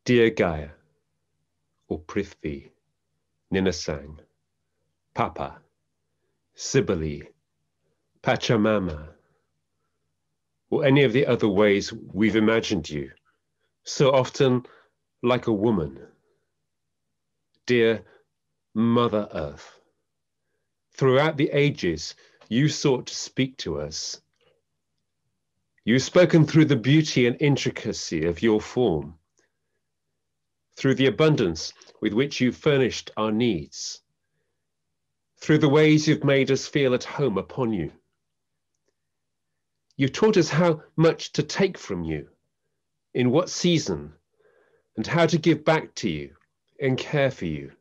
Dear Gaia, or Prithvi, Ninasang, Papa, Cybele, Pachamama, or any of the other ways we've imagined you, so often like a woman. Dear Mother Earth, throughout the ages, you sought to speak to us. You've spoken through the beauty and intricacy of your form, through the abundance with which you've furnished our needs, through the ways you've made us feel at home upon you. You've taught us how much to take from you, in what season, and how to give back to you and care for you,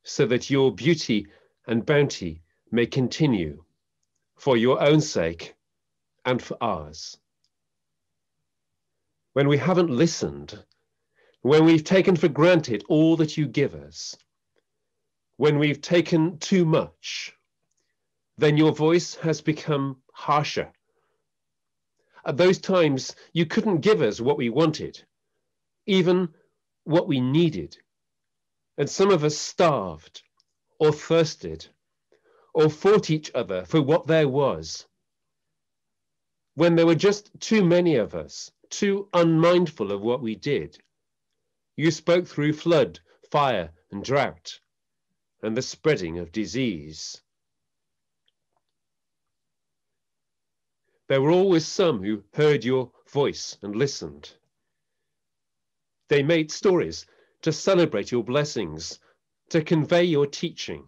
so that your beauty and bounty may continue for your own sake and for ours. When we haven't listened, when we've taken for granted all that you give us, when we've taken too much, then your voice has become harsher. At those times, you couldn't give us what we wanted, even what we needed. And some of us starved or thirsted or fought each other for what there was. When there were just too many of us, too unmindful of what we did, you spoke through flood, fire, and drought, and the spreading of disease. There were always some who heard your voice and listened. They made stories to celebrate your blessings, to convey your teaching,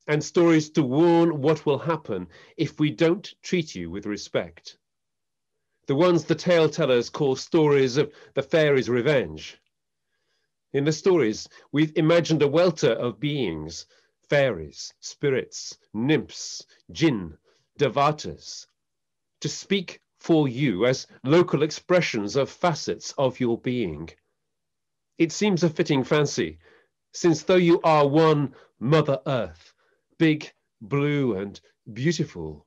and stories to warn what will happen if we don't treat you with respect. The ones the tale tellers call stories of the fairies' revenge. In the stories, we've imagined a welter of beings, fairies, spirits, nymphs, jinn, devatas, to speak for you as local expressions of facets of your being. It seems a fitting fancy, since though you are one Mother Earth, big, blue, and beautiful,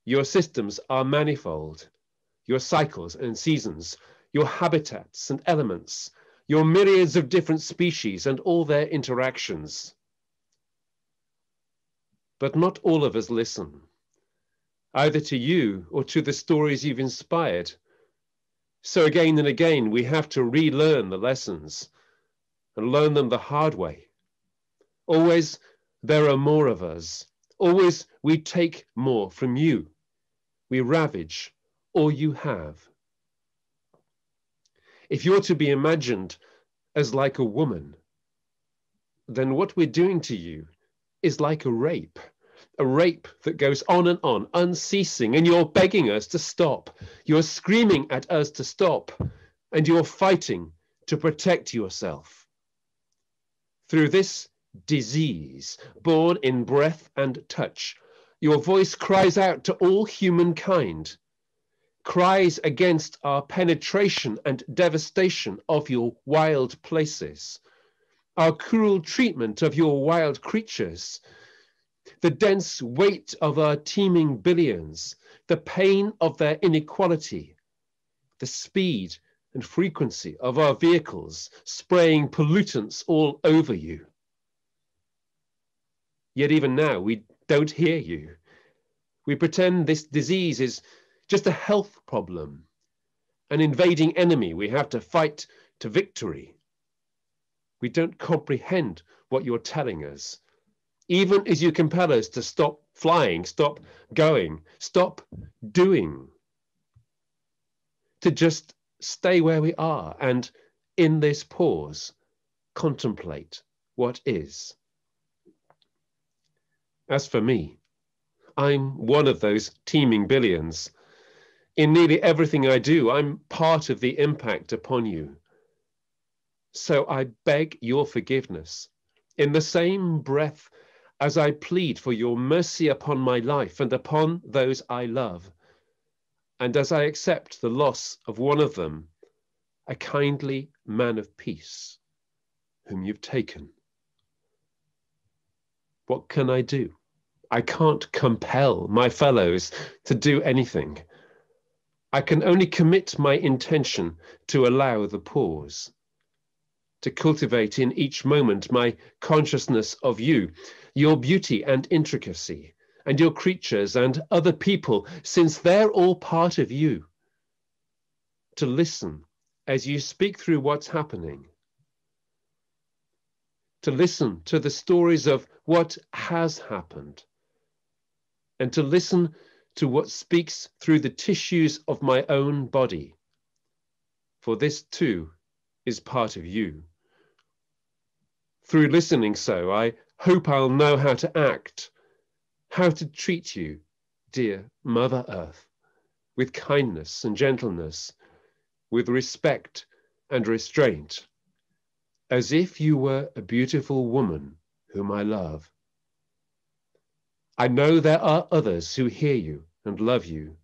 your systems are manifold, your cycles and seasons, your habitats and elements, your myriads of different species and all their interactions. But not all of us listen, either to you or to the stories you've inspired. So again and again, we have to relearn the lessons and learn them the hard way. Always there are more of us. Always we take more from you. We ravage all you have. If you're to be imagined as like a woman, then what we're doing to you is like a rape that goes on, unceasing, and you're begging us to stop. You're screaming at us to stop, and you're fighting to protect yourself. Through this disease, born in breath and touch, your voice cries out to all humankind, cries against our penetration and devastation of your wild places, our cruel treatment of your wild creatures, the dense weight of our teeming billions, the pain of their inequality, the speed and frequency of our vehicles spraying pollutants all over you. Yet even now, we don't hear you. We pretend this disease is just a health problem, an invading enemy we have to fight to victory. We don't comprehend what you're telling us, even as you compel us to stop flying, stop going, stop doing, to just stay where we are and in this pause, contemplate what is. As for me, I'm one of those teeming billions. In nearly everything I do, I'm part of the impact upon you. So I beg your forgiveness in the same breath as I plead for your mercy upon my life and upon those I love, and as I accept the loss of one of them, a kindly man of peace, whom you've taken. What can I do? I can't compel my fellows to do anything. I can only commit my intention to allow the pause, to cultivate in each moment my consciousness of you, your beauty and intricacy, and your creatures and other people, since they're all part of you. To listen as you speak through what's happening. To listen to the stories of what has happened. And to listen to what speaks through the tissues of my own body. For this too is part of you. Through listening so, I hope I'll know how to act, how to treat you, dear Mother Earth, with kindness and gentleness, with respect and restraint, as if you were a beautiful woman whom I love. I know there are others who hear you and love you.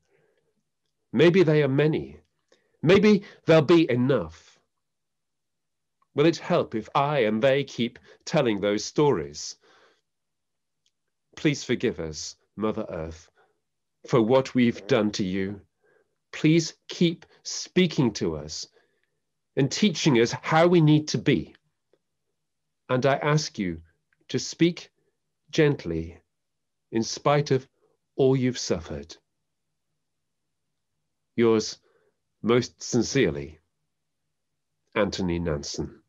Maybe they are many. Maybe there'll be enough. Will it help if I and they keep telling those stories? Please forgive us, Mother Earth, for what we've done to you. Please keep speaking to us and teaching us how we need to be. And I ask you to speak gently in spite of all you've suffered. Yours most sincerely, Anthony Nanson.